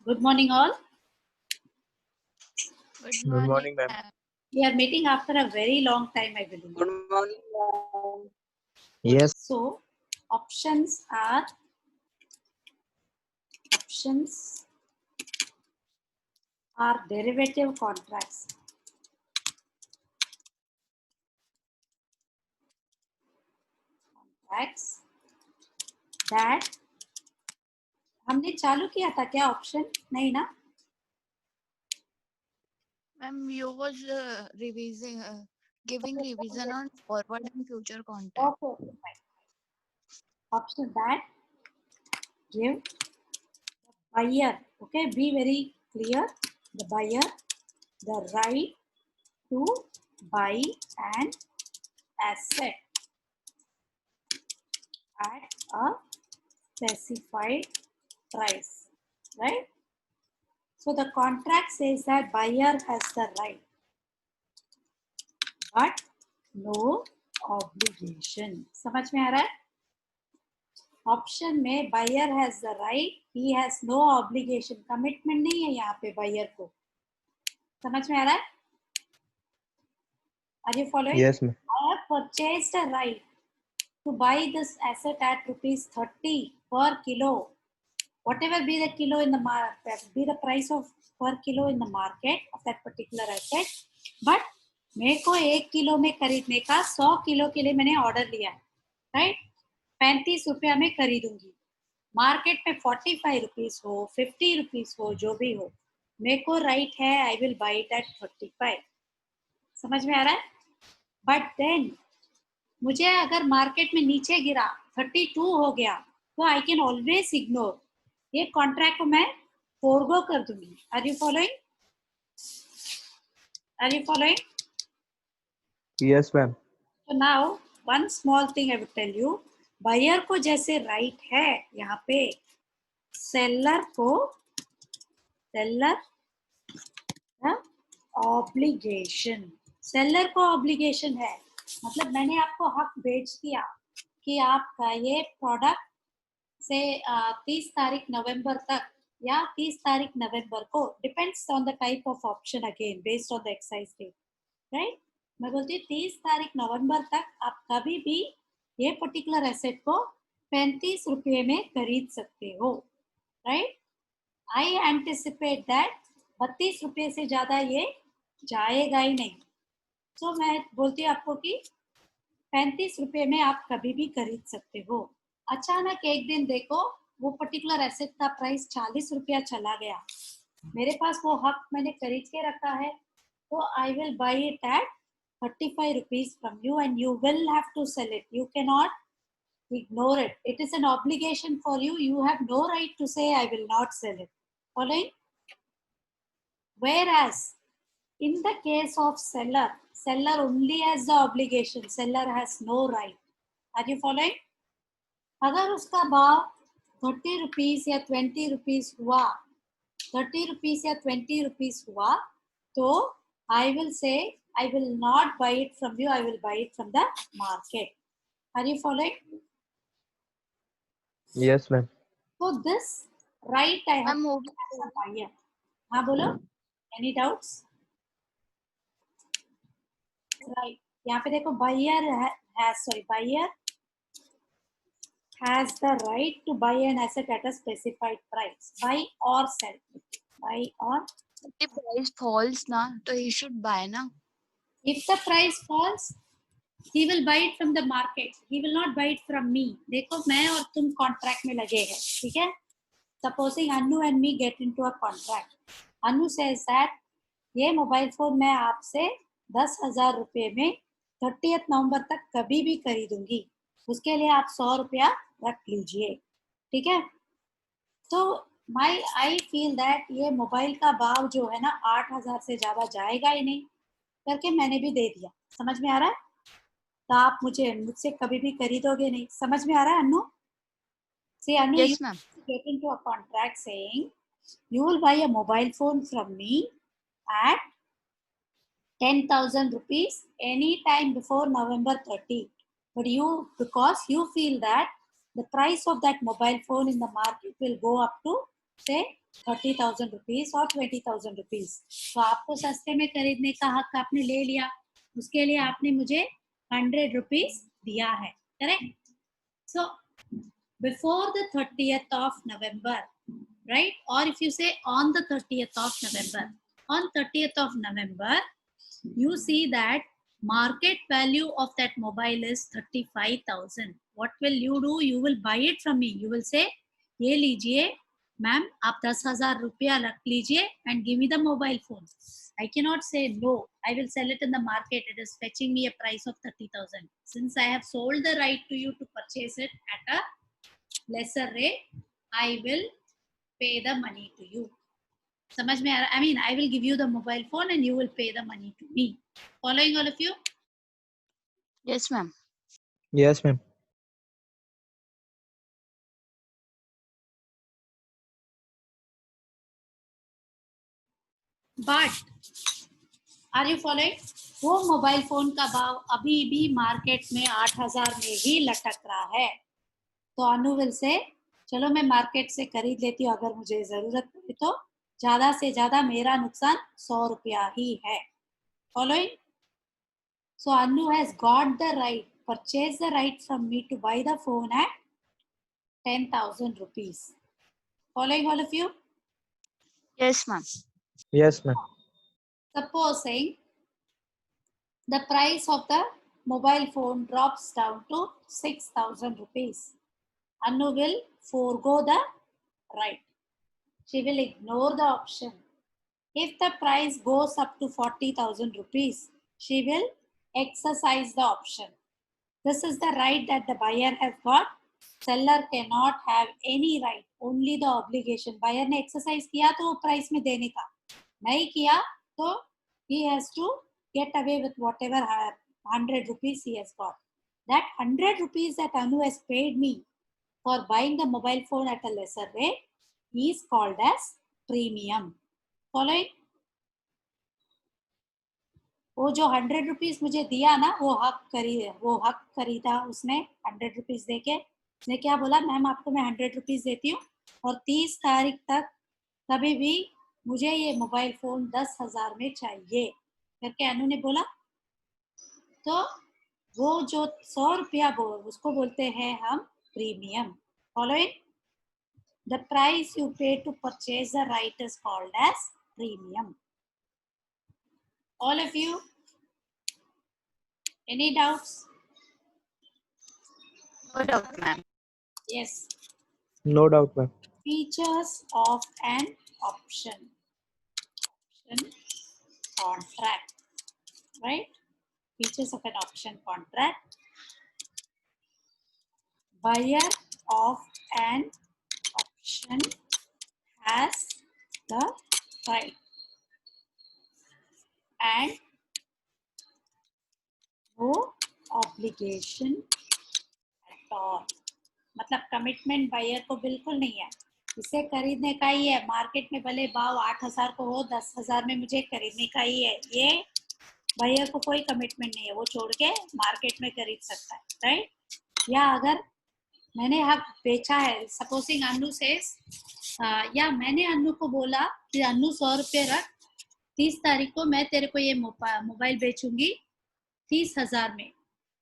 Good morning, all. Good Good morning, ma'am. We are meeting after a very long time, I believe. Good morning, ma'am. Yes. So, options are derivative contracts. Contracts that हमने चालू किया था क्या option? नहीं ना? Ma'am, you was giving revision on forward and future contract. Okay, fine. Option that give the buyer, okay, be very clear, the buyer the right to buy an asset at a specified price, right? So the contract says that buyer has the right, but no obligation. समझ में आ रहा है? Option में buyer has the right, he has no obligation, commitment नहीं है यहाँ पे buyer को. समझ में आ रहा है? Are you following? Yes, ma'am. I have purchased a right to buy this asset at rupees 30 per kilo. Whatever be the kilo in the market, be the price of per kilo in the market of that particular asset. But मेरे को 1 kilo में खरीदने का 100 kilo के लिए मैंने order लिया है, राइट? 35 रुपया में खरीदूंगी. मार्केट में 45 रुपीज हो, 50 रुपीज हो, जो भी हो, मेरे को राइट है, I will by it at 35. समझ में आ रहा है? बट देन मुझे अगर मार्केट में नीचे गिरा 32 हो गया तो आई कैन ऑलवेज इग्नोर. ये कॉन्ट्रैक्ट को मैं फोरगो कर दूंगी. Are you following? Are you following? Yes, ma'am. तो now one small thing I will tell you. Buyer को जैसे राइट है यहाँ पे, सेलर को ऑब्लिगेशन, सेलर को ऑब्लिगेशन है. मतलब मैंने आपको हक बेच दिया कि आपका ये प्रोडक्ट से 30 तारीख नवंबर तक या 30 तारीख नवंबर को, depends on the type of option, again based on the exercise date, right? मैं बोलती हूँ 30 तारीख नवंबर तक आप कभी भी ये पर्टिकुलर एसेट को 35 रुपये में खरीद सकते हो, राइट? आई एंटिसिपेट दैट 32 रुपये से ज़्यादा ये जाएगा ही नहीं. तो मैं बोलती हूँ आपको कि 35 रुपये में आप कभी भी खरीद सकते हो. अचानक एक दिन देखो वो पर्टिकुलर एसेट का प्राइस 40 रुपया चला गया, मेरे पास वो हक मैंने खरीद के रखा है, तो I will by it at 35 rupees from you and you will have to sell it. You cannot ignore it. It is an obligation for you. You have no right to say I will not sell it. Following? Whereas in the case of seller, seller only has the obligation. Seller has no right. Are you following? अगर उसका भाव 30 rupees या 20 rupees हुआ, 30 rupees या 20 rupees हुआ, तो I will say I will not buy it from you. I will buy it from the market. Are you following? Yes, ma'am. So this right I have Ma'am, as a buyer. हाँ बोलो. Any doubts? Right. यहाँ पे देखो buyer has the right to buy an asset at a specified price. Buy or sell. Buy or. the price falls na, so he should buy na. If the price falls, he will buy it from the market. He will not buy it from me. देखो मैं और तुम contract में लगे हैं, ठीक है? Supposing Anu and me get into a contract. Anu says that ये मोबाइल फोन मैं आपसे 10,000 रुपये में 30th नवंबर तक कभी भी खरीदूंगी, उसके लिए आप 100 रुपया रख लीजिए, ठीक है? तो आई फील दैट ये मोबाइल का भाव जो है ना 8,000 से ज़्यादा जाएगा ही नहीं करके मैंने भी दे दिया. समझ में आ रहा है? तो आप मुझसे कभी भी खरीदोगे नहीं. समझ में आ रहा है अनु? See, Anu, Yes, you ma'am. get into a contract saying you will buy a mobile phone from me at 10,000 rupees any time before November 30. But you, because you feel that the price of that mobile phone in the market will go up to say 30,000 rupees और 20,000 rupees. तो आपको सस्ते में खरीदने का हक आपने ले लिया, उसके लिए आपने मुझे 100 रुपीज दिया है, correct? So before the 30th of November, right? Or if you say on the 30th of November, on 30th of November, you see that market value of that mobile is 35,000. What will you do? You will buy it from me. You will say, ये लीजिए ma'am, आप 10,000 रुपया रख लीजिए and give me the mobile phone. I cannot say no. I will sell it in the market. It is fetching me a price of 30,000. Since I have sold the right to you to purchase it at a lesser rate, I will pay the money to you. समझ में आ रहा? I mean, I will give you the mobile phone and you will pay the money to me. Following all of you? Yes, ma'am. Yes, ma'am. But are you following? वो mobile phone का भाव अभी भी market में 8,000 में ही लटक रहा है। तो अनु विल से चलो मैं मार्केट से खरीद लेती हूँ, अगर मुझे जरूरत पड़े तो। ज्यादा से ज्यादा मेरा नुकसान 100 रुपया ही है। Following? So Anu has got the right, purchase the right from me to buy the phone at 10,000 rupees. Following all of you? Yes, ma'am. Yes, ma'am. Supposing the price of the mobile phone drops down to 6,000 rupees. Anu will forego the right. She will ignore the option. If the price goes up to 40,000 rupees, she will exercise the option. This is the right that the buyer has got. Seller cannot have any right, only the obligation. Buyer ने exercise किया तो वो price में देने का, नहीं किया तो he has to get away with whatever 100 rupees he has got. That 100 rupees that Anu has paid me for buying the mobile phone at a lesser rate is called as premium. Following? वो जो 100 rupees मुझे दिया ना, वो हक खरीदा उसने 100 rupees देके। उसने क्या बोला, मैम आपको मैं 100 रुपीज देती हूँ और 30 तारीख तक कभी भी मुझे ये मोबाइल फोन 10,000 में चाहिए करके अनु ने बोला। तो वो जो 100 रुपया उसको बोलते हैं हम premium. Following? The price you pay to purchase the right is called as premium. All of you, any doubts? No doubt, ma'am. Yes. No doubt, ma'am. Features of an option contract, right? Features of an option contract. Buyer of an option has the right and no obligation at all. मतलब commitment buyer को बिल्कुल नहीं है, इसे खरीदने का ही है। Market में भले भाव 8,000 को हो, 10,000 में मुझे खरीदने का ही है। ये बायर को कोई कमिटमेंट नहीं है, वो छोड़ के मार्केट में खरीद सकता है, राइट? या अगर मैंने हक बेचा है, सपोजिंग अनु से या मैंने अनु को बोला कि अनु 100 रुपये रख, 30 तारीख को मैं तेरे को ये मोबाइल बेचूंगी 30,000 में,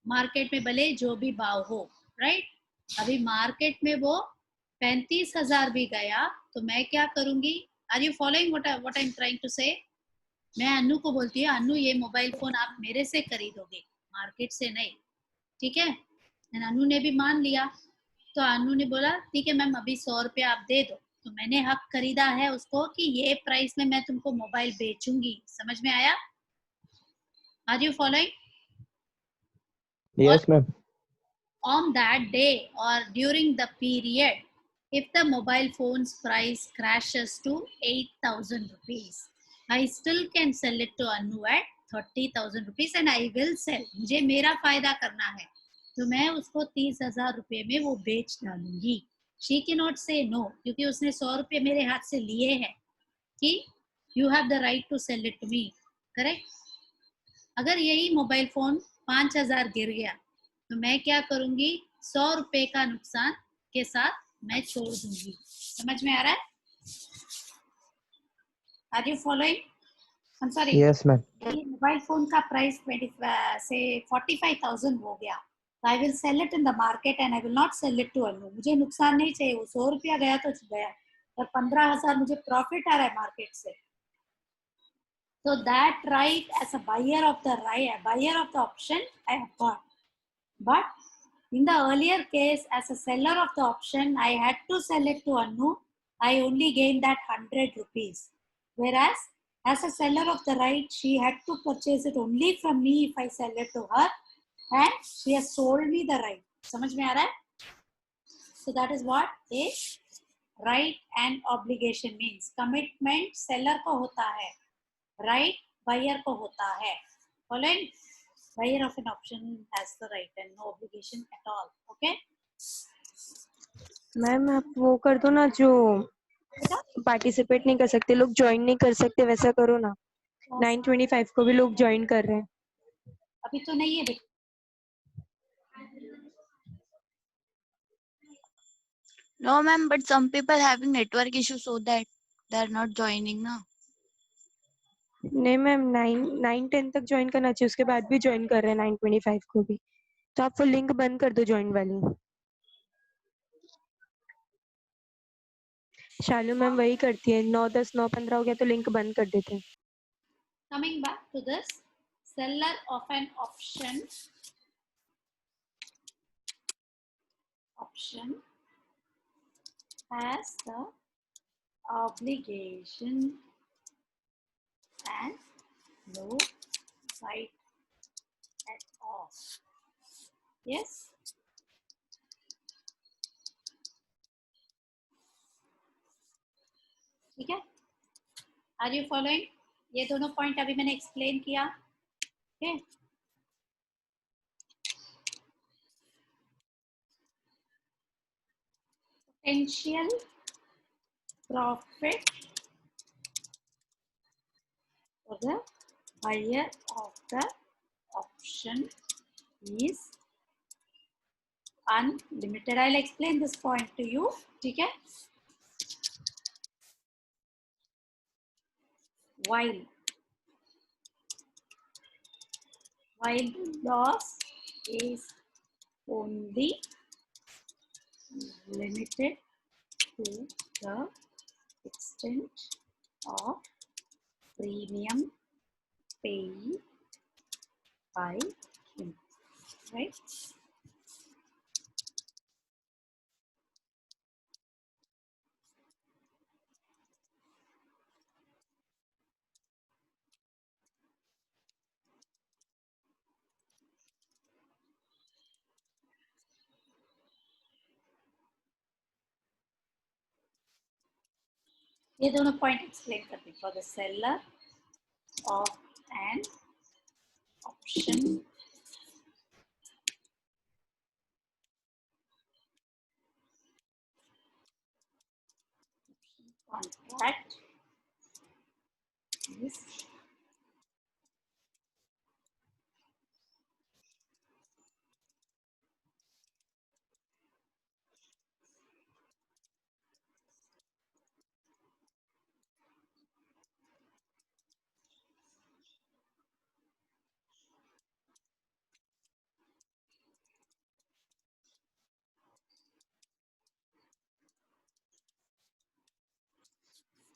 मार्केट में भले जो भी भाव हो, राइट? अभी मार्केट में वो 35,000 भी गया तो मैं क्या करूंगी? Are you following what I am trying to say? मैं अनु को बोलती हूँ, अनु ये मोबाइल फोन आप मेरे से खरीदोगे, मार्केट से नहीं, ठीक है? अनु ने भी मान लिया। तो अनु ने बोला ठीक है मैम, अभी 100 रुपया आप दे दो। तो मैंने हक खरीदा है उसको कि ये प्राइस में मैं तुमको मोबाइल बेचूंगी। समझ में आया? Are you following? Yes, ma'am. On that day or during the period, if the mobile phone's price crashes to 8,000 rupees, I still can sell it to Anu at 30,000 rupees and I will sell. मुझे मेरा फायदा करना है तो मैं उसको 30,000 रुपये में वो बेच डालूंगी। She cannot say no, क्योंकि उसने 100 रुपये मेरे हाथ से लिए हैं कि you have the right to sell it to me, correct? अगर यही मोबाइल फोन 5,000 गिर गया तो मैं क्या करूंगी? 100 रुपए का नुकसान के साथ मैं छोड़ दूंगी। समझ में आ रहा है? Are you following? I'm sorry. Yes, ma'am. ये मोबाइल फोन का प्राइस 45,000 हो गया, तो I will sell it in the market and I will not sell it to Anu. मुझे नुकसान नहीं चाहिए, वो 100 रुपया गया तो गया, और 15,000 मुझे प्रॉफिट आ रहा है मार्केट से. So that right, as a buyer of the option, I have got. But in the earlier case, as a seller of the option, I had to sell it to Anu. I only gained that 100 rupees. Whereas, as a seller of the right, she had to purchase it only from me if I sell it to her. And she has sold me the right. समझ में आ रहा है? So that is what a right and obligation means. Commitment seller को होता है, right buyer को होता है. Following? Buyer of an option has the right and no obligation at all. Okay? Ma'am आप वो कर दो ना, जो पार्टिसिपेट नहीं कर सकते लोग, ज्वाइन नहीं कर सकते, वैसा करो ना. 925 को भी लोग ज्वाइन कर रहे हैं. अभी तो नहीं है बेटा. No, ma'am, but some people having network issues so that they are not joining now. नहीं मैम, 9-10 तक ज्वाइन करना चाहिए, उसके बाद भी ज्वाइन कर रहे हैं 925 को भी. तो आप वो लिंक बंद कर दो ज्वाइन वाली. शालू मैम वही करती है, 9-10 9-15 हो गया तो लिंक बंद कर देते हैं. Coming back to this, seller of an option has the obligation and no right at all. Yes? ठीक है? Are you following? ये दोनों पॉइंट अभी मैंने एक्सप्लेन किया. Okay? Potential profit for the buyer of the option is unlimited. I'll explain this point to you. ठीक है? While the loss is only limited to the extent of premium paid by him, right? ये दोनों point explain करते हैं. For the seller of an option contract is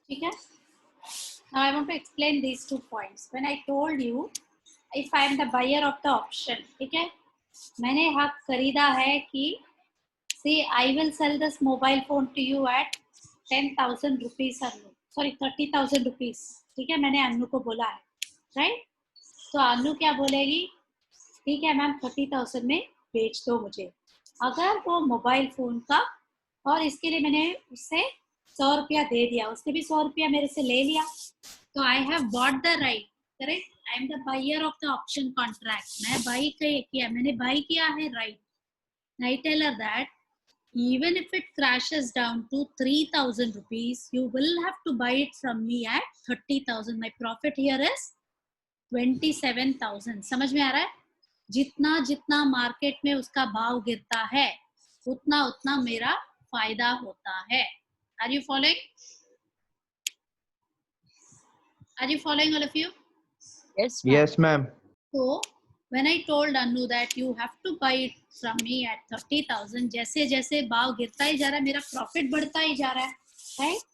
ठीक है. Now I want to explain these 2 points. When I told you, if I am the buyer of the option, ठीक है, मैंने हक खरीदा है कि see I will sell this mobile phone to you at 10,000 rupees Anu, sorry 30,000 rupees. ठीक है, मैंने अनु को बोला है, right? तो अनु क्या बोलेगी? ठीक है मैम 30,000 में बेच दो मुझे. अगर वो मोबाइल फोन का, और इसके लिए मैंने उससे 100 रुपया दे दिया, उसने भी 100 रुपया मेरे से ले लिया, तो I have bought the right, correct? I am the buyer of the option contract. मैं बाई किया, मैंने बाई किया है right. I tell her that even if it crashes down to 3,000 rupees, you will have to buy it from me at 30,000. My profit here is 27,000. समझ में आ रहा है? जितना जितना मार्केट में उसका भाव गिरता है, उतना उतना मेरा फायदा होता है. Are you following? Are you following, all of you? Yes, ma'am. Yes, ma'am. So when I told Anu that you have to buy it from me at 30,000, जैसे जैसे भाव गिरता ही जा रहा है, मेरा प्रॉफिट बढ़ता ही जा रहा है, राइट?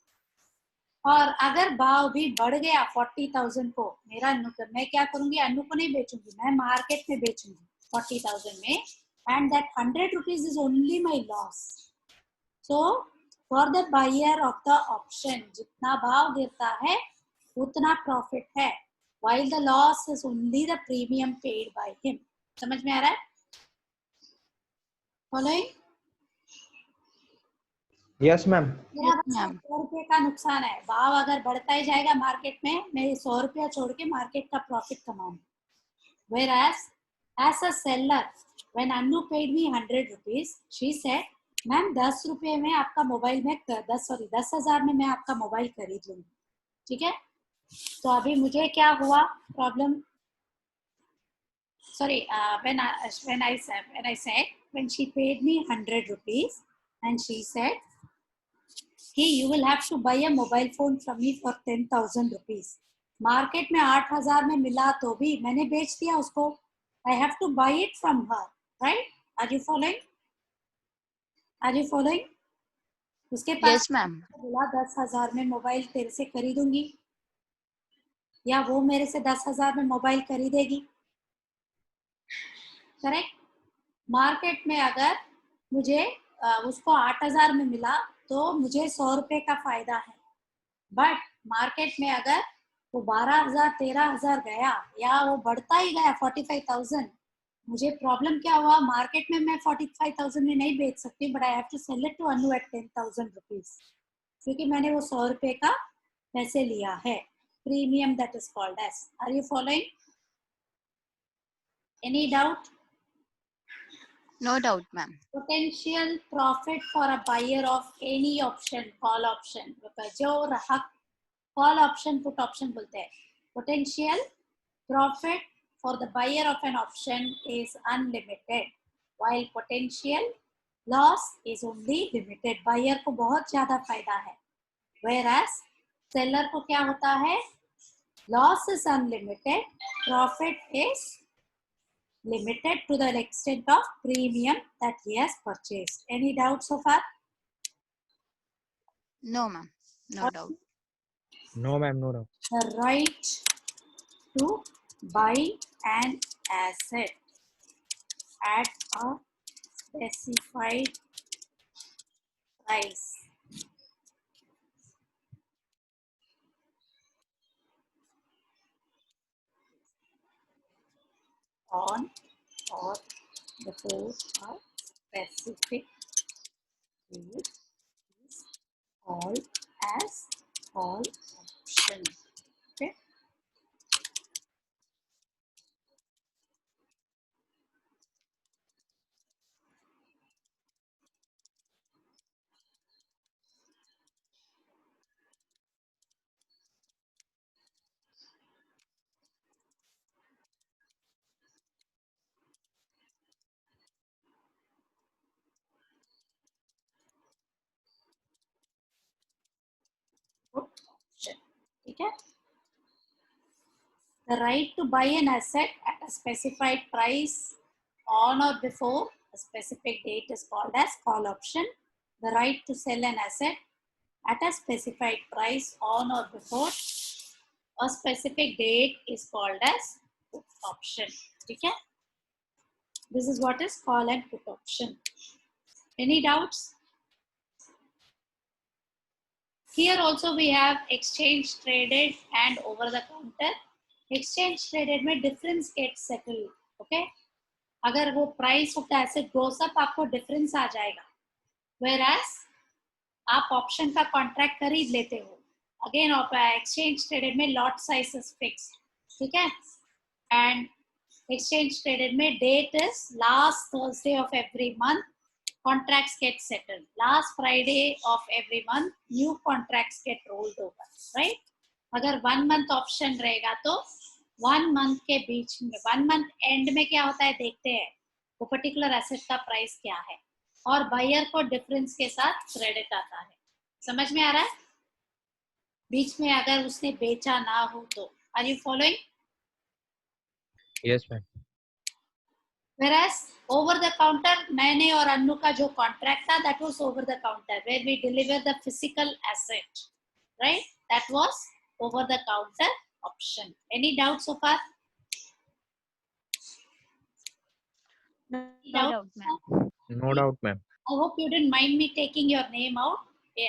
और अगर भाव भी बढ़ गया 40,000 को, मेरा मैं क्या करूंगी, अनु को नहीं बेचूंगी, मैं मार्केट में बेचूंगी 40,000 में, and that 100 rupees is only my loss. So for the buyer of the option, जितना भाव गिरता है उतना प्रॉफिट है, while the loss is only the premium paid by him. समझ में आ रहा है? Following? Yes, ma'am. मेरा Yes, ma'am. 100 रुपये का नुकसान है, भाव अगर बढ़ता ही जाएगा मार्केट में, मैं 100 रुपया छोड़ के मार्केट का profit कमाऊंगी. Whereas as a seller, when Anu paid me 100 rupees, she said, ma'am 10 रुपये में आपका मोबाइल में 10,000 में मैं आपका मोबाइल खरीद लूंगी. ठीक है? तो अभी मुझे क्या हुआ problem? Sorry, when she paid me 100 rupees and she said, hey, you will have to buy a mobile phone from me for 10,000 rupees. Market में 8,000 में मिला तो भी मैंने बेच दिया उसको. I have to buy it from her, right? Are you following? Are you following? उसके पास Yes, ma'am. बोला 10,000 में मोबाइल तेरे से खरीदूंगी, या वो मेरे से 10,000 में मोबाइल खरीदेगी, करेक्ट? मार्केट में अगर मुझे उसको 8,000 में मिला तो मुझे 100 रुपये का फायदा है, बट मार्केट में अगर वो 12,000 13,000 गया या वो बढ़ता ही गया 45,000, मुझे प्रॉब्लम क्या हुआ, मार्केट में मैं 45,000 में नहीं बेच सकती, but I have to sell it to Anu at 10,000 rupees, क्योंकि मैंने वो 100 रुपये का पैसे लिया है, premium that is called as. Are you following? Any doubt? No doubt, ma'am. Potential profit for a buyer of any option, call option, जो call option put option बोलते हैं. Potential profit for the buyer of an option is unlimited, while potential loss is only limited. Buyer को बहुत ज्यादा फायदा है, whereas seller को क्या होता है, loss is unlimited, profit is limited to the extent of premium that he has purchased. Any doubt so far? No, ma'am. No doubt. No, ma'am. No, no. The right to buy an asset at a specified price on or before a specific date is called as call option. Okay. Option. ठीक है? The right to buy an asset at a specified price on or before a specific date is called as call option. The right to sell an asset at a specified price on or before a specific date is called as put option. ठीक है? This is what is call and put option. Any doubts? Here also we have exchange traded and over the counter. Exchange traded में difference gets settled. Okay? अगर वो price of the asset goes up, आपको difference आ जाएगा. Whereas आप option का contract खरीद लेते हो. Again exchange traded में lot size is fixed. ठीक है? And exchange traded में date is last Thursday of every month. Contracts get settled. Last Friday of every month, new contracts get rolled over, right? अगर 1 month option रहेगा तो 1 month के बीच में 1 month end में क्या होता है देखते हैं, वो particular asset का price क्या है, और buyer को difference के साथ credit आता है. समझ में आ रहा है? बीच में अगर उसने बेचा ना हो तो. Are you following? Yes, ma'am. Whereas over the counter, मैंने और अन्नू का जो contract था, that was over the counter, where we deliver the physical asset, right? That was over the counter option. Any doubts so far? No Doubt? doubt, ma'am. No doubt, ma'am. I hope you didn't mind me taking your name out.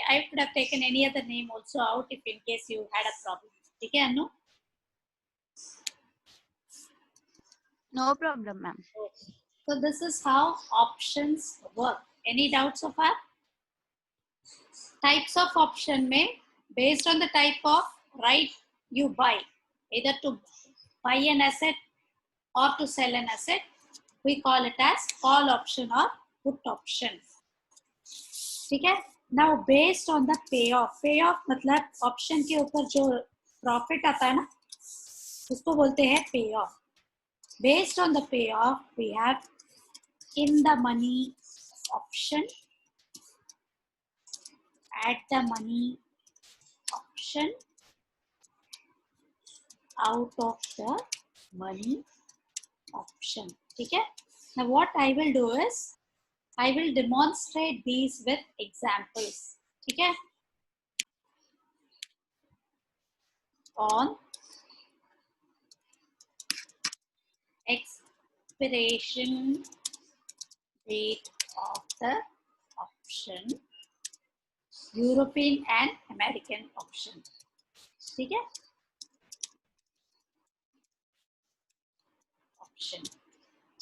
I could have taken any other name also out if in case you had a problem. ठीक है Annu? No problem, ma'am. So this is how options work. Any doubts so far? Types of option में based on the type of right you buy, either to buy an asset or to sell an asset, we call it as call option or put option. ठीक है? Now based on the payoff मतलब option के ऊपर जो profit आता है ना, उसको बोलते हैं payoff. Based on the payoff, we have in the money option, at the money option, out of the money option. ठीक है? Now what I will do is I will demonstrate these with examples. ठीक है? On expiration date of the option, European and American option. ठीक है? Option.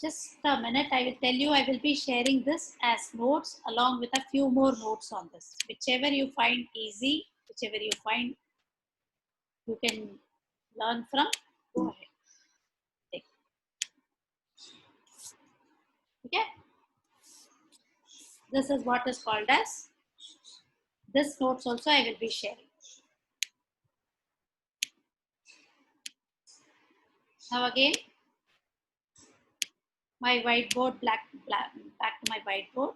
Just a minute, I will tell you, I will be sharing this as notes along with a few more notes on this. Whichever you find easy, whichever you find you can learn from, go ahead. Take. Okay? This is what is called as, this notes also I will be sharing. Now again, my whiteboard, back to my whiteboard.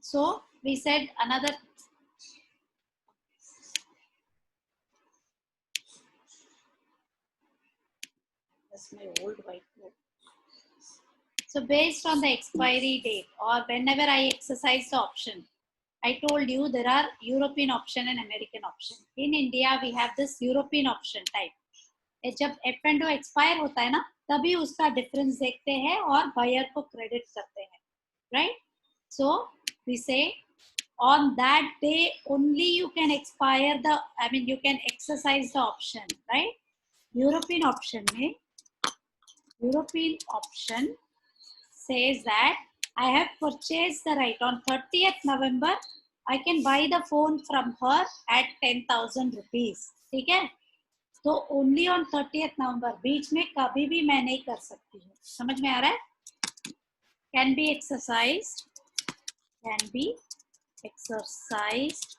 So we said another, that's my old whiteboard. So based on the expiry date or whenever I exercise the option, I told you there are European option and American option. In India, we have this European option type. जब F&O expire होता है ना, तभी उसका difference देखते हैं और buyer को credit करते हैं, right? So we say on that day only you can expire the, you can exercise the option, right? European option में, European option says that I have purchased the right on 30th November. I can buy the phone from her at 10,000 rupees. ठीक है? तो only on 30th November. बीच में कभी भी मैं नहीं कर सकती हूँ. समझ में आ रहा है? Can be exercised. Can be exercised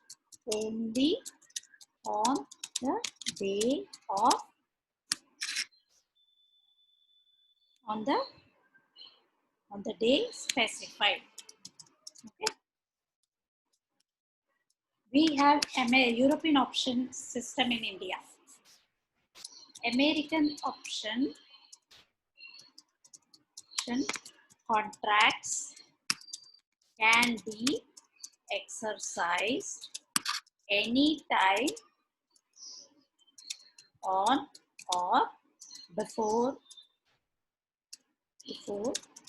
only on the day of, on the day specified. Okay. We have a European option system in India. American option contracts can be exercised anytime on or before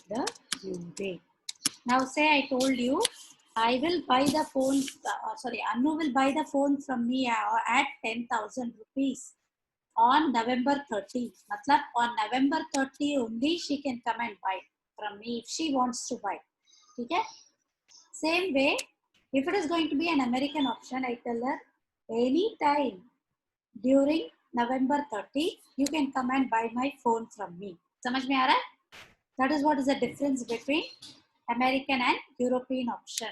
the due date. Now say I told you I will buy the phone, Annu will buy the phone from me at 10,000 rupees on November 30. Matlab on November 30 only she can come and buy from me if she wants to buy. Okay? Same way, if it is going to be an American option, I tell her any time during November 30, you can come and buy my phone from me. समझ में आ रहा है? That is what is the difference between American and European option.